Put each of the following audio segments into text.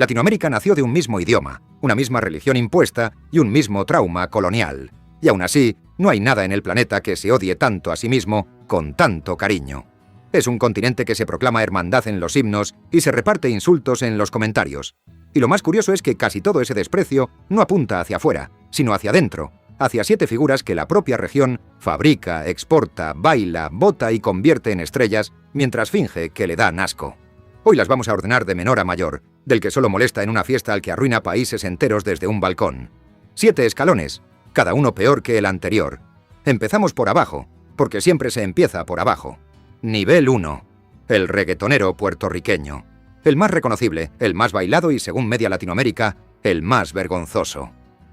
Latinoamérica nació de un mismo idioma, una misma religión impuesta y un mismo trauma colonial. Y aún así, no hay nada en el planeta que se odie tanto a sí mismo con tanto cariño. Es un continente que se proclama hermandad en los himnos y se reparte insultos en los comentarios. Y lo más curioso es que casi todo ese desprecio no apunta hacia afuera, sino hacia adentro, hacia 7 figuras que la propia región fabrica, exporta, baila, bota y convierte en estrellas mientras finge que le dan asco. Hoy las vamos a ordenar de menor a mayor, del que solo molesta en una fiesta al que arruina países enteros desde un balcón. 7 escalones, cada uno peor que el anterior. Empezamos por abajo, porque siempre se empieza por abajo. Nivel 1. El reggaetonero puertorriqueño. El más reconocible, el más bailado y, según media Latinoamérica, el más vergonzoso.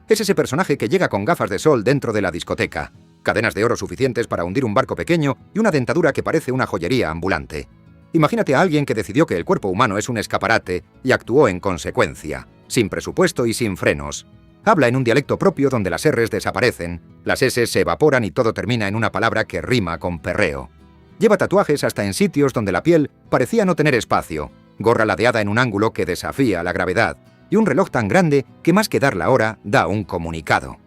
Es ese personaje que llega con gafas de sol dentro de la discoteca, cadenas de oro suficientes para hundir un barco pequeño y una dentadura que parece una joyería ambulante. Imagínate a alguien que decidió que el cuerpo humano es un escaparate y actuó en consecuencia, sin presupuesto y sin frenos. Habla en un dialecto propio donde las R's desaparecen, las S se evaporan y todo termina en una palabra que rima con perreo. Lleva tatuajes hasta en sitios donde la piel parecía no tener espacio, gorra ladeada en un ángulo que desafía la gravedad, y un reloj tan grande que más que dar la hora, da un comunicado.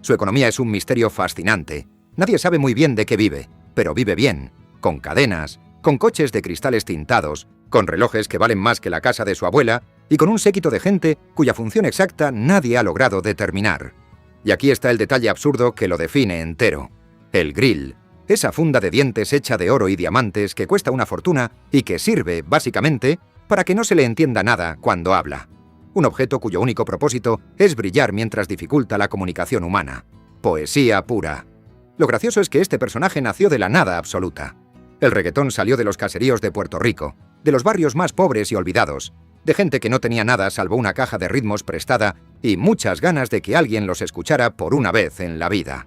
Su economía es un misterio fascinante. Nadie sabe muy bien de qué vive, pero vive bien, con cadenas, con coches de cristales tintados, con relojes que valen más que la casa de su abuela y con un séquito de gente cuya función exacta nadie ha logrado determinar. Y aquí está el detalle absurdo que lo define entero. El grill, esa funda de dientes hecha de oro y diamantes que cuesta una fortuna y que sirve, básicamente, para que no se le entienda nada cuando habla. Un objeto cuyo único propósito es brillar mientras dificulta la comunicación humana. Poesía pura. Lo gracioso es que este personaje nació de la nada absoluta. El reggaetón salió de los caseríos de Puerto Rico, de los barrios más pobres y olvidados, de gente que no tenía nada salvo una caja de ritmos prestada y muchas ganas de que alguien los escuchara por una vez en la vida.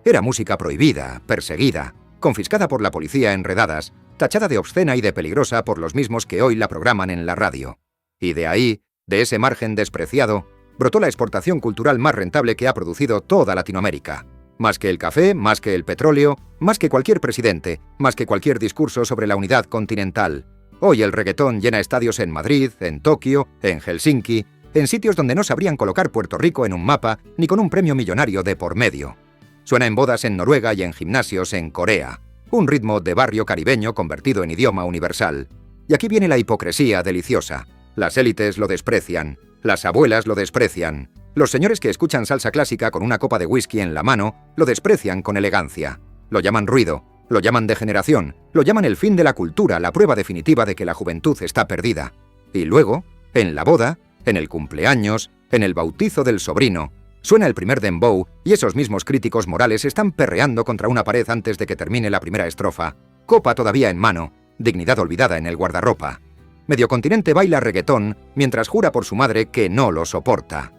Era música prohibida, perseguida, confiscada por la policía en redadas, tachada de obscena y de peligrosa por los mismos que hoy la programan en la radio. Y de ahí, de ese margen despreciado, brotó la exportación cultural más rentable que ha producido toda Latinoamérica. Más que el café, más que el petróleo, más que cualquier presidente, más que cualquier discurso sobre la unidad continental. Hoy el reggaetón llena estadios en Madrid, en Tokio, en Helsinki, en sitios donde no sabrían colocar Puerto Rico en un mapa ni con un premio millonario de por medio. Suena en bodas en Noruega y en gimnasios en Corea. Un ritmo de barrio caribeño convertido en idioma universal. Y aquí viene la hipocresía deliciosa. Las élites lo desprecian, las abuelas lo desprecian. Los señores que escuchan salsa clásica con una copa de whisky en la mano lo desprecian con elegancia. Lo llaman ruido, lo llaman degeneración, lo llaman el fin de la cultura, la prueba definitiva de que la juventud está perdida. Y luego, en la boda, en el cumpleaños, en el bautizo del sobrino, suena el primer dembow y esos mismos críticos morales están perreando contra una pared antes de que termine la primera estrofa. Copa todavía en mano, dignidad olvidada en el guardarropa. Medio continente baila reggaetón mientras jura por su madre que no lo soporta.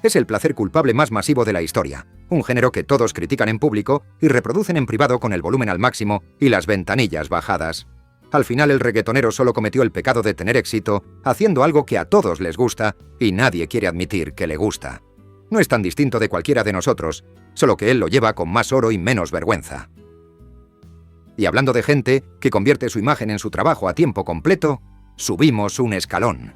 Es el placer culpable más masivo de la historia, un género que todos critican en público y reproducen en privado con el volumen al máximo y las ventanillas bajadas. Al final el reggaetonero solo cometió el pecado de tener éxito haciendo algo que a todos les gusta y nadie quiere admitir que le gusta. No es tan distinto de cualquiera de nosotros, solo que él lo lleva con más oro y menos vergüenza. Y hablando de gente que convierte su imagen en su trabajo a tiempo completo, subimos un escalón.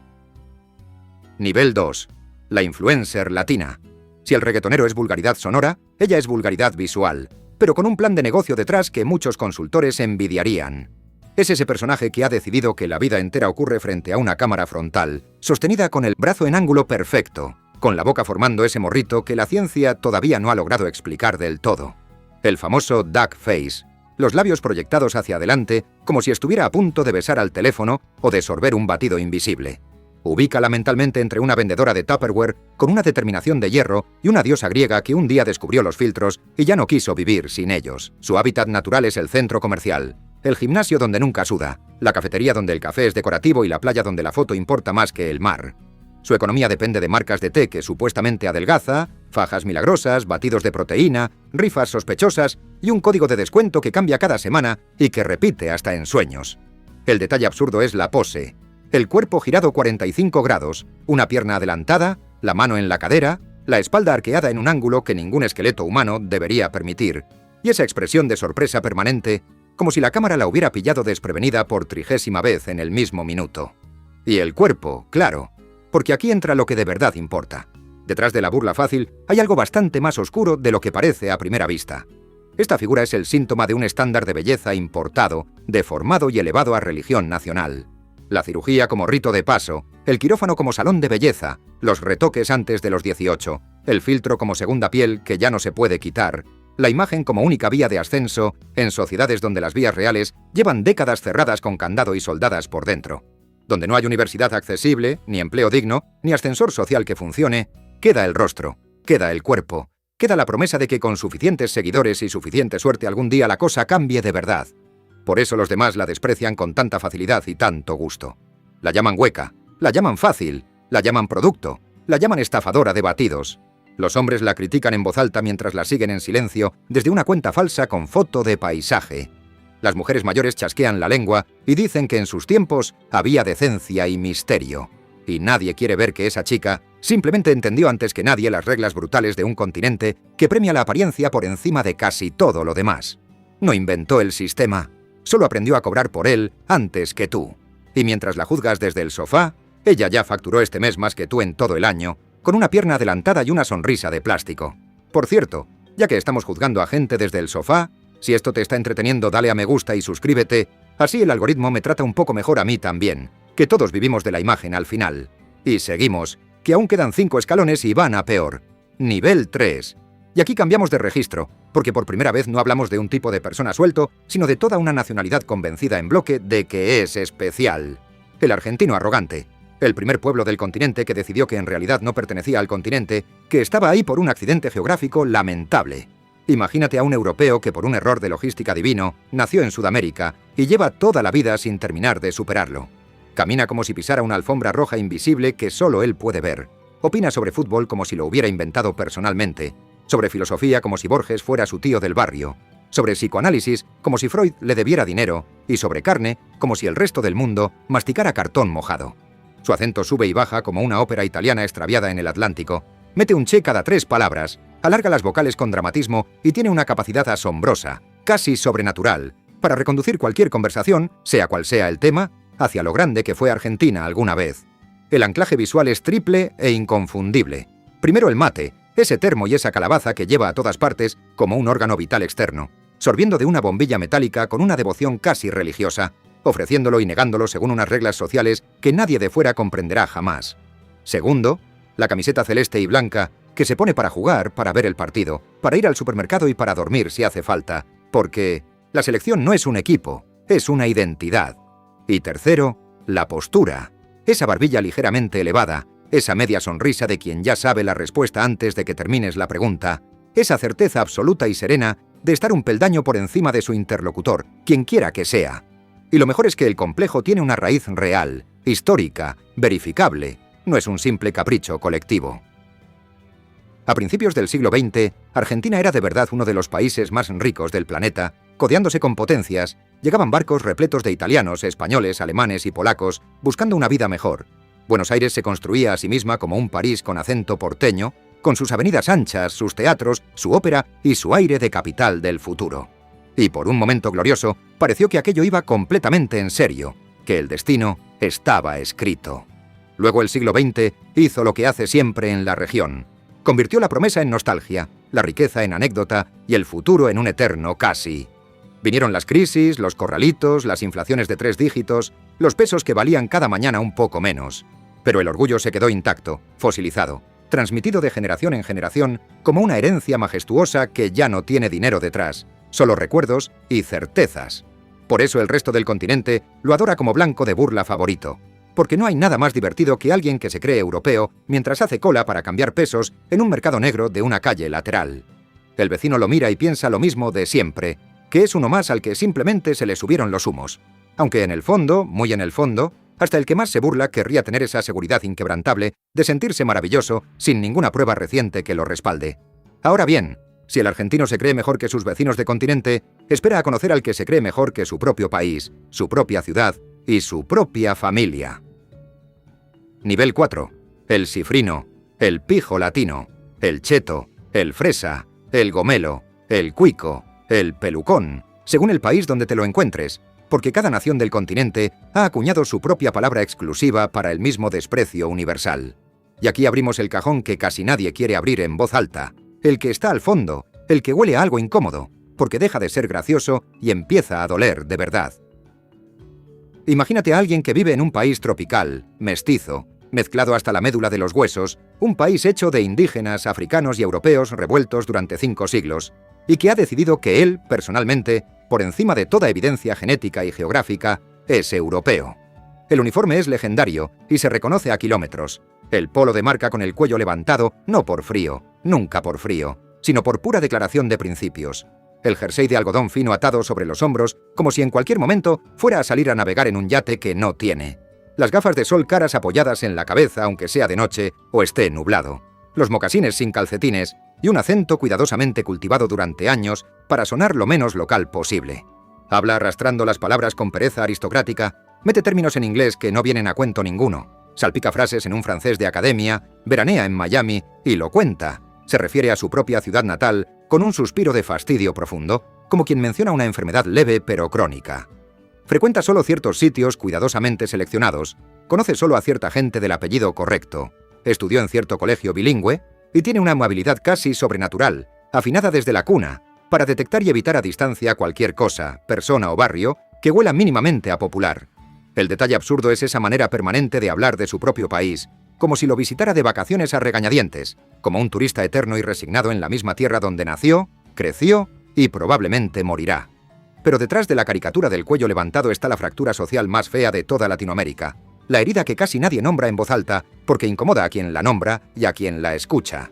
Nivel 2. La influencer latina. Si el reggaetonero es vulgaridad sonora, ella es vulgaridad visual, pero con un plan de negocio detrás que muchos consultores envidiarían. Es ese personaje que ha decidido que la vida entera ocurre frente a una cámara frontal, sostenida con el brazo en ángulo perfecto, con la boca formando ese morrito que la ciencia todavía no ha logrado explicar del todo. El famoso duck face, los labios proyectados hacia adelante como si estuviera a punto de besar al teléfono o de sorber un batido invisible. Ubícala mentalmente entre una vendedora de Tupperware con una determinación de hierro y una diosa griega que un día descubrió los filtros y ya no quiso vivir sin ellos. Su hábitat natural es el centro comercial, el gimnasio donde nunca suda, la cafetería donde el café es decorativo y la playa donde la foto importa más que el mar. Su economía depende de marcas de té que supuestamente adelgaza, fajas milagrosas, batidos de proteína, rifas sospechosas y un código de descuento que cambia cada semana y que repite hasta en sueños. El detalle absurdo es la pose. El cuerpo girado 45 grados, una pierna adelantada, la mano en la cadera, la espalda arqueada en un ángulo que ningún esqueleto humano debería permitir, y esa expresión de sorpresa permanente, como si la cámara la hubiera pillado desprevenida por 30ª vez en el mismo minuto. Y el cuerpo, claro, porque aquí entra lo que de verdad importa. Detrás de la burla fácil hay algo bastante más oscuro de lo que parece a primera vista. Esta figura es el síntoma de un estándar de belleza importado, deformado y elevado a religión nacional. La cirugía como rito de paso, el quirófano como salón de belleza, los retoques antes de los 18, el filtro como segunda piel que ya no se puede quitar, la imagen como única vía de ascenso en sociedades donde las vías reales llevan décadas cerradas con candado y soldadas por dentro. Donde no hay universidad accesible, ni empleo digno, ni ascensor social que funcione, queda el rostro, queda el cuerpo, queda la promesa de que con suficientes seguidores y suficiente suerte algún día la cosa cambie de verdad. Por eso los demás la desprecian con tanta facilidad y tanto gusto. La llaman hueca, la llaman fácil, la llaman producto, la llaman estafadora de batidos. Los hombres la critican en voz alta mientras la siguen en silencio desde una cuenta falsa con foto de paisaje. Las mujeres mayores chasquean la lengua y dicen que en sus tiempos había decencia y misterio. Y nadie quiere ver que esa chica simplemente entendió antes que nadie las reglas brutales de un continente que premia la apariencia por encima de casi todo lo demás. No inventó el sistema, solo aprendió a cobrar por él antes que tú. Y mientras la juzgas desde el sofá, ella ya facturó este mes más que tú en todo el año, con una pierna adelantada y una sonrisa de plástico. Por cierto, ya que estamos juzgando a gente desde el sofá, si esto te está entreteniendo, dale a me gusta y suscríbete, así el algoritmo me trata un poco mejor a mí también, que todos vivimos de la imagen al final. Y seguimos, que aún quedan 5 escalones y van a peor. Nivel 3. Y aquí cambiamos de registro, porque por primera vez no hablamos de un tipo de persona suelto, sino de toda una nacionalidad convencida en bloque de que es especial. El argentino arrogante. El primer pueblo del continente que decidió que en realidad no pertenecía al continente, que estaba ahí por un accidente geográfico lamentable. Imagínate a un europeo que por un error de logística divino nació en Sudamérica y lleva toda la vida sin terminar de superarlo. Camina como si pisara una alfombra roja invisible que solo él puede ver. Opina sobre fútbol como si lo hubiera inventado personalmente. Sobre filosofía como si Borges fuera su tío del barrio. Sobre psicoanálisis como si Freud le debiera dinero. Y sobre carne como si el resto del mundo masticara cartón mojado. Su acento sube y baja como una ópera italiana extraviada en el Atlántico. Mete un che cada 3 palabras, alarga las vocales con dramatismo y tiene una capacidad asombrosa, casi sobrenatural, para reconducir cualquier conversación, sea cual sea el tema, hacia lo grande que fue Argentina alguna vez. El anclaje visual es triple e inconfundible. Primero el mate, ese termo y esa calabaza que lleva a todas partes como un órgano vital externo, sorbiendo de una bombilla metálica con una devoción casi religiosa, ofreciéndolo y negándolo según unas reglas sociales que nadie de fuera comprenderá jamás. Segundo, la camiseta celeste y blanca que se pone para jugar, para ver el partido, para ir al supermercado y para dormir si hace falta, porque la selección no es un equipo, es una identidad. Y tercero, la postura, esa barbilla ligeramente elevada, esa media sonrisa de quien ya sabe la respuesta antes de que termines la pregunta, esa certeza absoluta y serena de estar un peldaño por encima de su interlocutor, quien quiera que sea. Y lo mejor es que el complejo tiene una raíz real, histórica, verificable, no es un simple capricho colectivo. A principios del siglo XX, Argentina era de verdad uno de los países más ricos del planeta, codeándose con potencias, llegaban barcos repletos de italianos, españoles, alemanes y polacos, buscando una vida mejor. Buenos Aires se construía a sí misma como un París con acento porteño, con sus avenidas anchas, sus teatros, su ópera y su aire de capital del futuro. Y por un momento glorioso, pareció que aquello iba completamente en serio, que el destino estaba escrito. Luego el siglo XX hizo lo que hace siempre en la región. Convirtió la promesa en nostalgia, la riqueza en anécdota y el futuro en un eterno casi. Vinieron las crisis, los corralitos, las inflaciones de 3 dígitos, los pesos que valían cada mañana un poco menos. Pero el orgullo se quedó intacto, fosilizado, transmitido de generación en generación como una herencia majestuosa que ya no tiene dinero detrás, solo recuerdos y certezas. Por eso el resto del continente lo adora como blanco de burla favorito. Porque no hay nada más divertido que alguien que se cree europeo mientras hace cola para cambiar pesos en un mercado negro de una calle lateral. El vecino lo mira y piensa lo mismo de siempre, que es uno más al que simplemente se le subieron los humos. Aunque en el fondo, muy en el fondo, hasta el que más se burla querría tener esa seguridad inquebrantable de sentirse maravilloso sin ninguna prueba reciente que lo respalde. Ahora bien, si el argentino se cree mejor que sus vecinos de continente, espera a conocer al que se cree mejor que su propio país, su propia ciudad y su propia familia. Nivel 4. El cifrino, el pijo latino, el cheto, el fresa, el gomelo, el cuico, el pelucón, según el país donde te lo encuentres. porque cada nación del continente ha acuñado su propia palabra exclusiva para el mismo desprecio universal. Y aquí abrimos el cajón que casi nadie quiere abrir en voz alta, el que está al fondo, el que huele a algo incómodo, porque deja de ser gracioso y empieza a doler de verdad. Imagínate a alguien que vive en un país tropical, mestizo, mezclado hasta la médula de los huesos, un país hecho de indígenas, africanos y europeos revueltos durante 5 siglos, y que ha decidido que él, personalmente, por encima de toda evidencia genética y geográfica, es europeo. El uniforme es legendario y se reconoce a kilómetros. El polo de marca con el cuello levantado, no por frío, nunca por frío, sino por pura declaración de principios. El jersey de algodón fino atado sobre los hombros, como si en cualquier momento fuera a salir a navegar en un yate que no tiene. Las gafas de sol caras apoyadas en la cabeza aunque sea de noche o esté nublado. Los mocasines sin calcetines y un acento cuidadosamente cultivado durante años para sonar lo menos local posible. Habla arrastrando las palabras con pereza aristocrática, mete términos en inglés que no vienen a cuento ninguno, salpica frases en un francés de academia, veranea en Miami y lo cuenta. Se refiere a su propia ciudad natal con un suspiro de fastidio profundo, como quien menciona una enfermedad leve pero crónica. Frecuenta solo ciertos sitios cuidadosamente seleccionados, conoce solo a cierta gente del apellido correcto, estudió en cierto colegio bilingüe y tiene una amabilidad casi sobrenatural, afinada desde la cuna, para detectar y evitar a distancia cualquier cosa, persona o barrio que huela mínimamente a popular. El detalle absurdo es esa manera permanente de hablar de su propio país, como si lo visitara de vacaciones a regañadientes, como un turista eterno y resignado en la misma tierra donde nació, creció y probablemente morirá. Pero detrás de la caricatura del cuello levantado está la fractura social más fea de toda Latinoamérica, la herida que casi nadie nombra en voz alta porque incomoda a quien la nombra y a quien la escucha.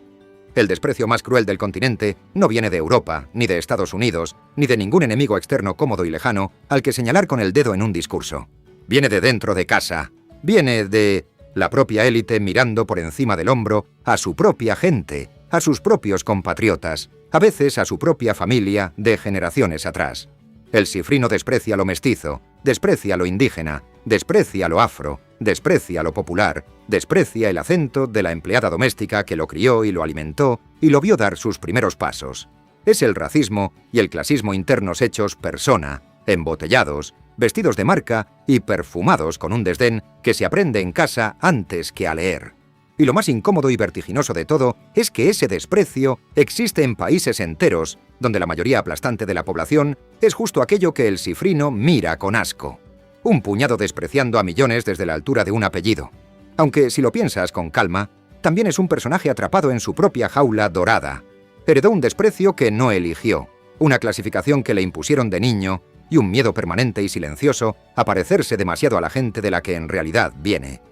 El desprecio más cruel del continente no viene de Europa, ni de Estados Unidos, ni de ningún enemigo externo cómodo y lejano al que señalar con el dedo en un discurso. Viene de dentro de casa, viene de la propia élite mirando por encima del hombro a su propia gente, a sus propios compatriotas, a veces a su propia familia de generaciones atrás. El cifrino desprecia lo mestizo, desprecia lo indígena, desprecia lo afro, desprecia lo popular, desprecia el acento de la empleada doméstica que lo crió y lo alimentó y lo vio dar sus primeros pasos. Es el racismo y el clasismo internos hechos persona, embotellados, vestidos de marca y perfumados con un desdén que se aprende en casa antes que a leer. Y lo más incómodo y vertiginoso de todo es que ese desprecio existe en países enteros, donde la mayoría aplastante de la población es justo aquello que el cifrino mira con asco. Un puñado despreciando a millones desde la altura de un apellido. Aunque, si lo piensas con calma, también es un personaje atrapado en su propia jaula dorada. Heredó un desprecio que no eligió, una clasificación que le impusieron de niño y un miedo permanente y silencioso a parecerse demasiado a la gente de la que en realidad viene.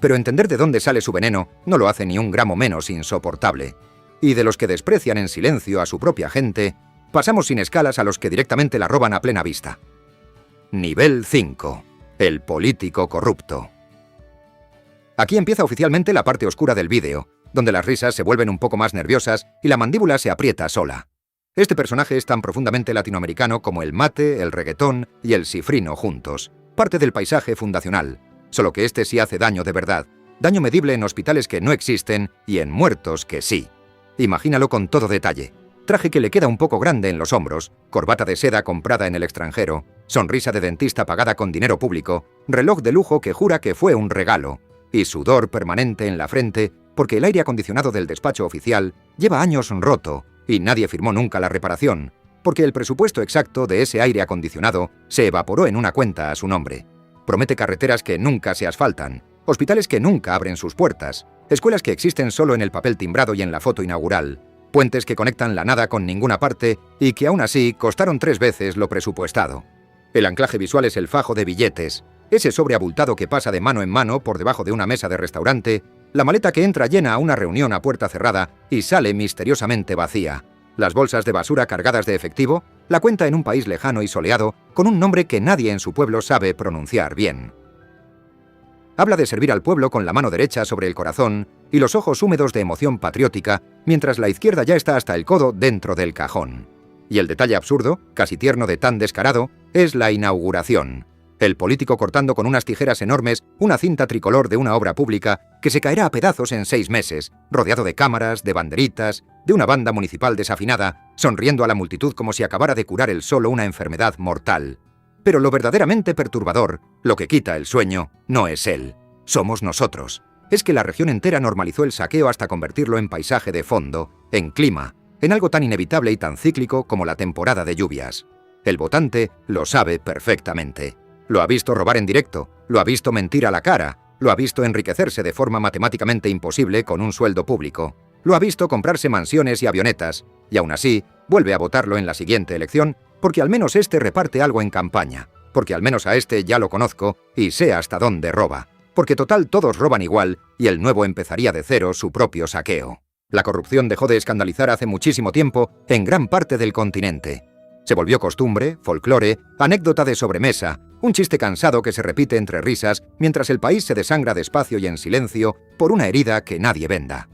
Pero entender de dónde sale su veneno no lo hace ni un gramo menos insoportable. Y de los que desprecian en silencio a su propia gente, pasamos sin escalas a los que directamente la roban a plena vista. Nivel 5. El político corrupto. Aquí empieza oficialmente la parte oscura del vídeo, donde las risas se vuelven un poco más nerviosas y la mandíbula se aprieta sola. Este personaje es tan profundamente latinoamericano como el mate, el reggaetón y el cifrino juntos, parte del paisaje fundacional, solo que este sí hace daño de verdad, daño medible en hospitales que no existen y en muertos que sí. Imagínalo con todo detalle. Traje que le queda un poco grande en los hombros, corbata de seda comprada en el extranjero, sonrisa de dentista pagada con dinero público, reloj de lujo que jura que fue un regalo, y sudor permanente en la frente porque el aire acondicionado del despacho oficial lleva años roto y nadie firmó nunca la reparación, porque el presupuesto exacto de ese aire acondicionado se evaporó en una cuenta a su nombre. Promete carreteras que nunca se asfaltan, hospitales que nunca abren sus puertas, escuelas que existen solo en el papel timbrado y en la foto inaugural, puentes que conectan la nada con ninguna parte y que aún así costaron 3 veces lo presupuestado. El anclaje visual es el fajo de billetes, ese sobre abultado que pasa de mano en mano por debajo de una mesa de restaurante, la maleta que entra llena a una reunión a puerta cerrada y sale misteriosamente vacía, las bolsas de basura cargadas de efectivo, la cuenta en un país lejano y soleado con un nombre que nadie en su pueblo sabe pronunciar bien. Habla de servir al pueblo con la mano derecha sobre el corazón y los ojos húmedos de emoción patriótica, mientras la izquierda ya está hasta el codo dentro del cajón. Y el detalle absurdo, casi tierno de tan descarado, es la inauguración. El político cortando con unas tijeras enormes una cinta tricolor de una obra pública que se caerá a pedazos en 6 meses, rodeado de cámaras, de banderitas, de una banda municipal desafinada, sonriendo a la multitud como si acabara de curar él solo una enfermedad mortal. Pero lo verdaderamente perturbador, lo que quita el sueño, no es él. Somos nosotros. Es que la región entera normalizó el saqueo hasta convertirlo en paisaje de fondo, en clima, en algo tan inevitable y tan cíclico como la temporada de lluvias. El votante lo sabe perfectamente. Lo ha visto robar en directo, lo ha visto mentir a la cara, lo ha visto enriquecerse de forma matemáticamente imposible con un sueldo público, lo ha visto comprarse mansiones y avionetas, y aún así vuelve a votarlo en la siguiente elección porque al menos este reparte algo en campaña, porque al menos a este ya lo conozco y sé hasta dónde roba, porque total todos roban igual y el nuevo empezaría de cero su propio saqueo. La corrupción dejó de escandalizar hace muchísimo tiempo en gran parte del continente. Se volvió costumbre, folclore, anécdota de sobremesa, un chiste cansado que se repite entre risas mientras el país se desangra despacio y en silencio por una herida que nadie venda.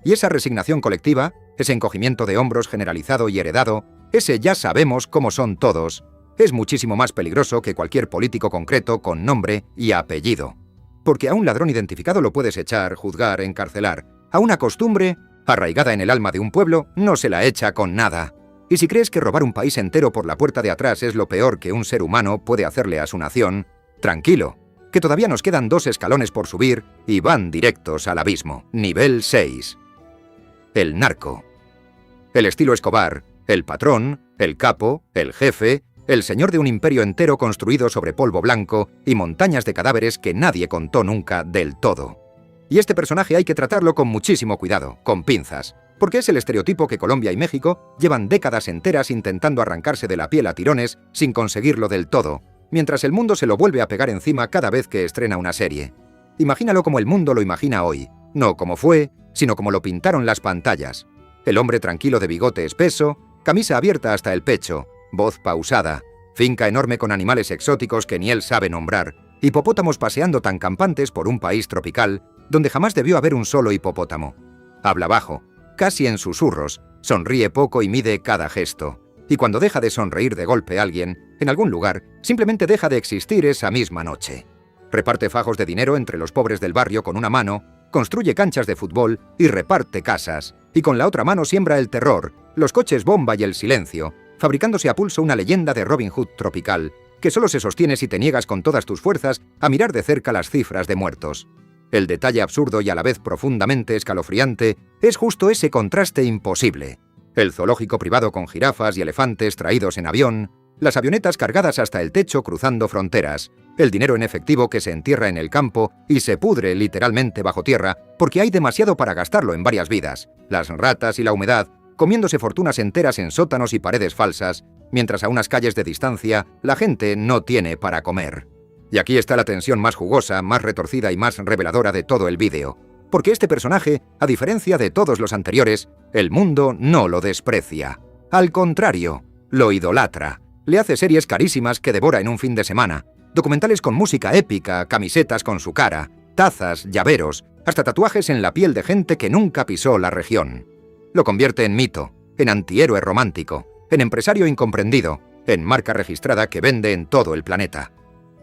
Y esa resignación colectiva, ese encogimiento de hombros generalizado y heredado, ese ya sabemos cómo son todos, es muchísimo más peligroso que cualquier político concreto con nombre y apellido. Porque a un ladrón identificado lo puedes echar, juzgar, encarcelar. A una costumbre, arraigada en el alma de un pueblo, no se la echa con nada. Y si crees que robar un país entero por la puerta de atrás es lo peor que un ser humano puede hacerle a su nación, tranquilo, que todavía nos quedan 2 escalones por subir y van directos al abismo. Nivel 6. El narco. El estilo Escobar, el patrón, el capo, el jefe, el señor de un imperio entero construido sobre polvo blanco y montañas de cadáveres que nadie contó nunca del todo. Y este personaje hay que tratarlo con muchísimo cuidado, con pinzas, porque es el estereotipo que Colombia y México llevan décadas enteras intentando arrancarse de la piel a tirones sin conseguirlo del todo, mientras el mundo se lo vuelve a pegar encima cada vez que estrena una serie. Imagínalo como el mundo lo imagina hoy, no como fue, sino como lo pintaron las pantallas. El hombre tranquilo de bigote espeso, camisa abierta hasta el pecho, voz pausada, finca enorme con animales exóticos que ni él sabe nombrar, hipopótamos paseando tan campantes por un país tropical donde jamás debió haber un solo hipopótamo. Habla bajo, casi en susurros, sonríe poco y mide cada gesto. Y cuando deja de sonreír de golpe a alguien, en algún lugar, simplemente deja de existir esa misma noche. Reparte fajos de dinero entre los pobres del barrio con una mano, construye canchas de fútbol y reparte casas. Y con la otra mano siembra el terror, los coches bomba y el silencio, fabricándose a pulso una leyenda de Robin Hood tropical, que solo se sostiene si te niegas con todas tus fuerzas a mirar de cerca las cifras de muertos. El detalle absurdo y a la vez profundamente escalofriante es justo ese contraste imposible. El zoológico privado con jirafas y elefantes traídos en avión, las avionetas cargadas hasta el techo cruzando fronteras, el dinero en efectivo que se entierra en el campo y se pudre literalmente bajo tierra porque hay demasiado para gastarlo en varias vidas, las ratas y la humedad comiéndose fortunas enteras en sótanos y paredes falsas, mientras a unas calles de distancia la gente no tiene para comer. Y aquí está la tensión más jugosa, más retorcida y más reveladora de todo el vídeo. Porque este personaje, a diferencia de todos los anteriores, el mundo no lo desprecia. Al contrario, lo idolatra. Le hace series carísimas que devora en un fin de semana, documentales con música épica, camisetas con su cara, tazas, llaveros, hasta tatuajes en la piel de gente que nunca pisó la región. Lo convierte en mito, en antihéroe romántico, en empresario incomprendido, en marca registrada que vende en todo el planeta.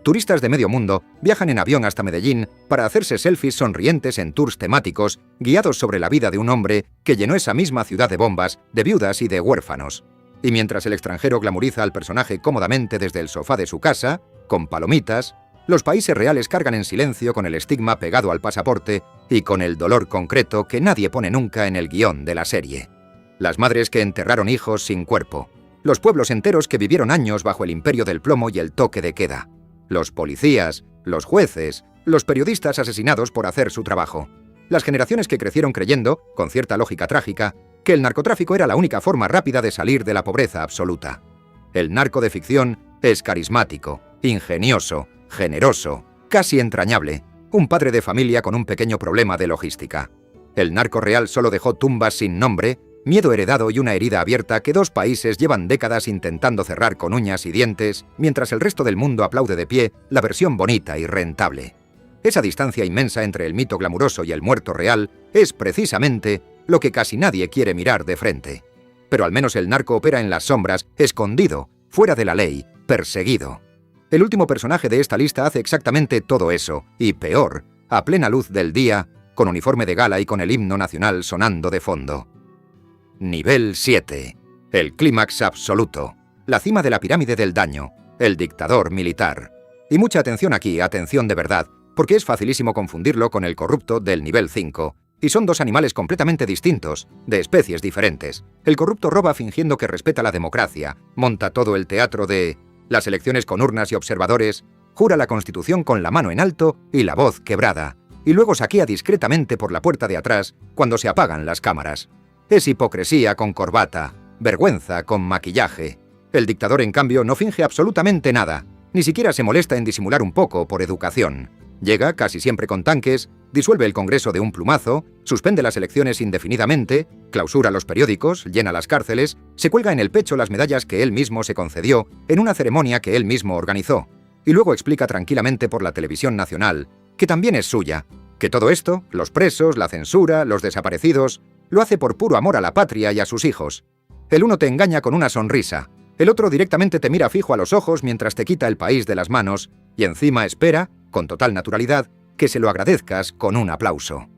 Turistas de medio mundo viajan en avión hasta Medellín para hacerse selfies sonrientes en tours temáticos guiados sobre la vida de un hombre que llenó esa misma ciudad de bombas, de viudas y de huérfanos. Y mientras el extranjero glamuriza al personaje cómodamente desde el sofá de su casa, con palomitas, los países reales cargan en silencio con el estigma pegado al pasaporte y con el dolor concreto que nadie pone nunca en el guión de la serie. Las madres que enterraron hijos sin cuerpo, los pueblos enteros que vivieron años bajo el imperio del plomo y el toque de queda, los policías, los jueces, los periodistas asesinados por hacer su trabajo, las generaciones que crecieron creyendo, con cierta lógica trágica, que el narcotráfico era la única forma rápida de salir de la pobreza absoluta. El narco de ficción es carismático, ingenioso, generoso, casi entrañable, un padre de familia con un pequeño problema de logística. El narco real solo dejó tumbas sin nombre, miedo heredado y una herida abierta que 2 países llevan décadas intentando cerrar con uñas y dientes, mientras el resto del mundo aplaude de pie la versión bonita y rentable. Esa distancia inmensa entre el mito glamuroso y el muerto real es precisamente lo que casi nadie quiere mirar de frente. Pero al menos el narco opera en las sombras, escondido, fuera de la ley, perseguido. El último personaje de esta lista hace exactamente todo eso, y peor, a plena luz del día, con uniforme de gala y con el himno nacional sonando de fondo. Nivel 7. El clímax absoluto. La cima de la pirámide del daño. el dictador militar. Y mucha atención aquí, atención de verdad, porque es facilísimo confundirlo con el corrupto del nivel 5. Y son dos animales completamente distintos, de especies diferentes. El corrupto roba fingiendo que respeta la democracia, monta todo el teatro de las elecciones con urnas y observadores, jura la Constitución con la mano en alto y la voz quebrada, y luego saquea discretamente por la puerta de atrás cuando se apagan las cámaras. Es hipocresía con corbata, vergüenza con maquillaje. El dictador, en cambio, no finge absolutamente nada, ni siquiera se molesta en disimular un poco por educación. Llega, casi siempre con tanques, disuelve el Congreso de un plumazo, suspende las elecciones indefinidamente, clausura los periódicos, llena las cárceles, se cuelga en el pecho las medallas que él mismo se concedió en una ceremonia que él mismo organizó, y luego explica tranquilamente por la televisión nacional que también es suya, que todo esto, los presos, la censura, los desaparecidos, lo hace por puro amor a la patria y a sus hijos. El uno te engaña con una sonrisa, el otro directamente te mira fijo a los ojos mientras te quita el país de las manos y encima espera, con total naturalidad, que se lo agradezcas con un aplauso.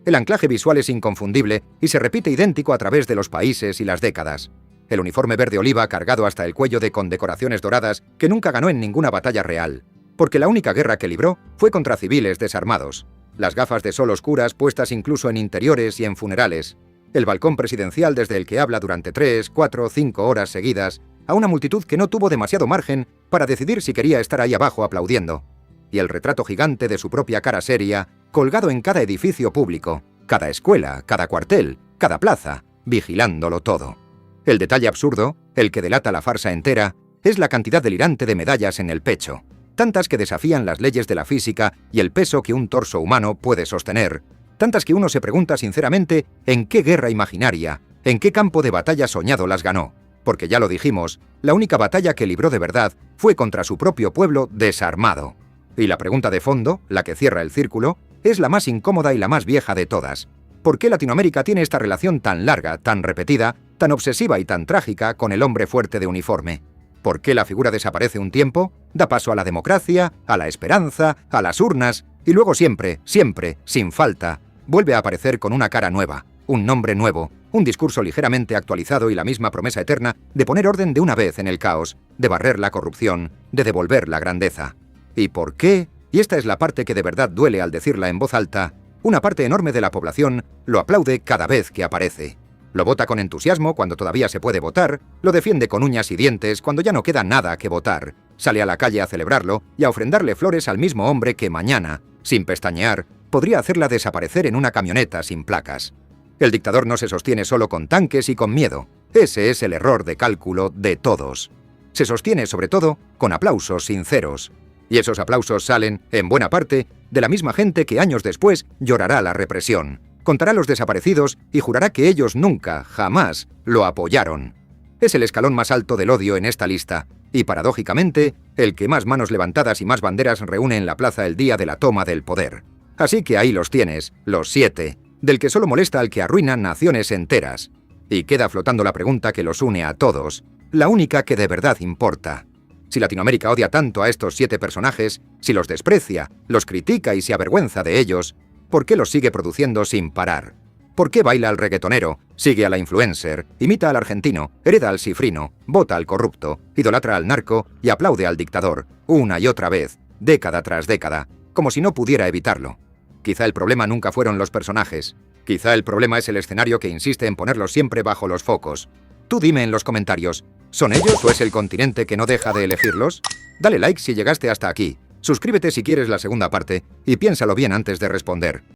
El anclaje visual es inconfundible y se repite idéntico a través de los países y las décadas. El uniforme verde oliva cargado hasta el cuello de condecoraciones doradas que nunca ganó en ninguna batalla real, porque la única guerra que libró fue contra civiles desarmados. Las gafas de sol oscuras puestas incluso en interiores y en funerales. El balcón presidencial desde el que habla durante 3, 4, 5 horas seguidas a una multitud que no tuvo demasiado margen para decidir si quería estar ahí abajo aplaudiendo. Y el retrato gigante de su propia cara seria, colgado en cada edificio público, cada escuela, cada cuartel, cada plaza, vigilándolo todo. El detalle absurdo, el que delata la farsa entera, es la cantidad delirante de medallas en el pecho, tantas que desafían las leyes de la física y el peso que un torso humano puede sostener, tantas que uno se pregunta sinceramente en qué guerra imaginaria, en qué campo de batalla soñado las ganó, porque ya lo dijimos, la única batalla que libró de verdad fue contra su propio pueblo desarmado. Y la pregunta de fondo, la que cierra el círculo, es la más incómoda y la más vieja de todas. ¿Por qué Latinoamérica tiene esta relación tan larga, tan repetida, tan obsesiva y tan trágica con el hombre fuerte de uniforme? ¿Por qué la figura desaparece un tiempo, da paso a la democracia, a la esperanza, a las urnas, y luego siempre, siempre, sin falta, vuelve a aparecer con una cara nueva, un nombre nuevo, un discurso ligeramente actualizado y la misma promesa eterna de poner orden de una vez en el caos, de barrer la corrupción, de devolver la grandeza? ¿Y por qué? Y esta es la parte que de verdad duele al decirla en voz alta, una parte enorme de la población lo aplaude cada vez que aparece. Lo vota con entusiasmo cuando todavía se puede votar, lo defiende con uñas y dientes cuando ya no queda nada que votar, sale a la calle a celebrarlo y a ofrendarle flores al mismo hombre que mañana, sin pestañear, podría hacerla desaparecer en una camioneta sin placas. El dictador no se sostiene solo con tanques y con miedo. Ese es el error de cálculo de todos. Se sostiene sobre todo con aplausos sinceros. Y esos aplausos salen, en buena parte, de la misma gente que años después llorará la represión, contará los desaparecidos y jurará que ellos nunca, jamás, lo apoyaron. Es el escalón más alto del odio en esta lista, y paradójicamente, el que más manos levantadas y más banderas reúne en la plaza el día de la toma del poder. Así que ahí los tienes, los 7, del que solo molesta al que arruina naciones enteras. Y queda flotando la pregunta que los une a todos, la única que de verdad importa. Si Latinoamérica odia tanto a estos 7 personajes, si los desprecia, los critica y se avergüenza de ellos, ¿por qué los sigue produciendo sin parar? ¿Por qué baila al reggaetonero, sigue a la influencer, imita al argentino, hereda al cifrino, vota al corrupto, idolatra al narco y aplaude al dictador, una y otra vez, década tras década, como si no pudiera evitarlo? Quizá el problema nunca fueron los personajes. Quizá el problema es el escenario que insiste en ponerlos siempre bajo los focos. Tú dime en los comentarios, ¿son ellos o es el continente que no deja de elegirlos? Dale like si llegaste hasta aquí, suscríbete si quieres la segunda parte y piénsalo bien antes de responder.